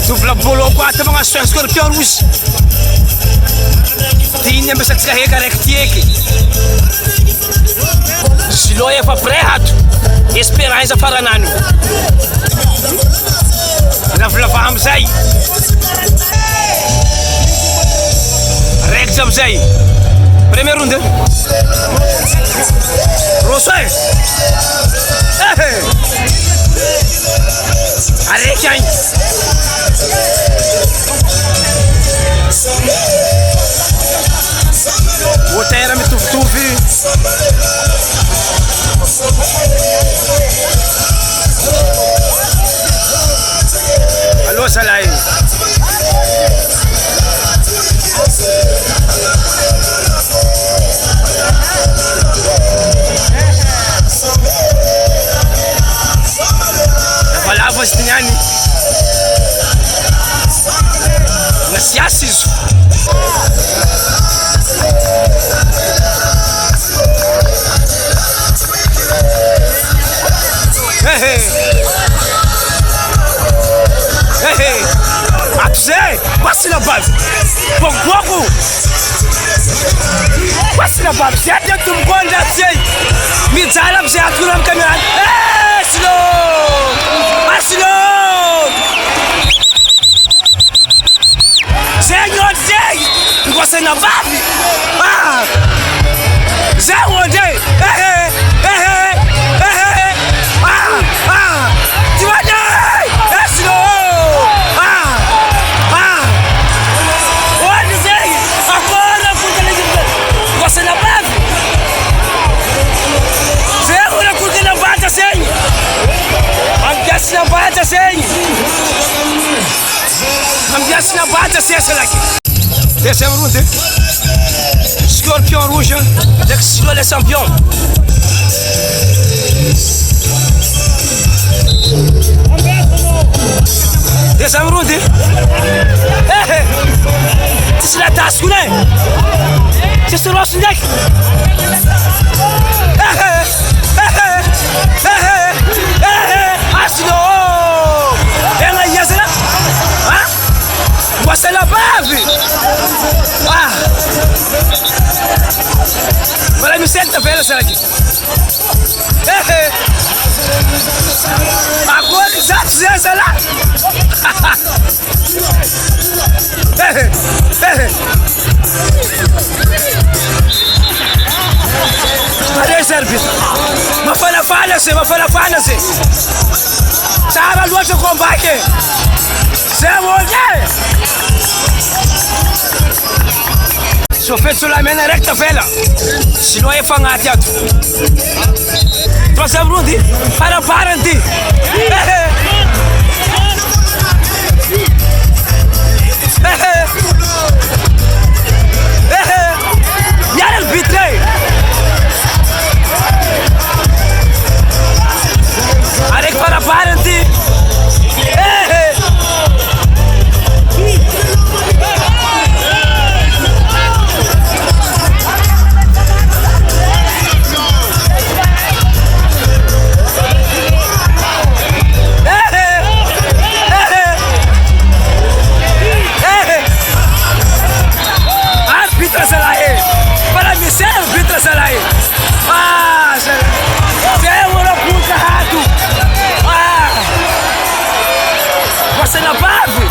Dubla boloko ato mga soin scorpion rouge. Tiny ambesantsika heka raiky tieky. Silo efa prêt ato. Esperanza faranano. Lavalava amizay. Raiky amizay. Première ronde. Rosoy. Arreky agny. Hotera mitovitovy. Alô Salai. Palavras de Nani. Nasiasizo. Atuzé, passe na base. Pouco. Passe na base. Se até tu bonda sei. Me zala você atura caminhar. Slow. Senhor, você na base. Zé onde? Você na base. Zé ora porque não bate assim. Ambiance na bate assim. Ambiance na bate assim essa daqui. Deuxième round. Scorpion rouge avec Silo les champions. Deuxième round. C'est la tasse qu'on est. C'est sur l'os neck. Asino. Ela ia ser. Você na base. Olha me senta velho será aqui. Agora já fizesse lá. Allez service. Ma falha se. Sara l'autre combat que. C'est mon gars. Sofet sur la main recta vela. Sinon é fangati ato. Troisième round. Para parenti. Yara arbitrei. Arek para parenti. Você na base?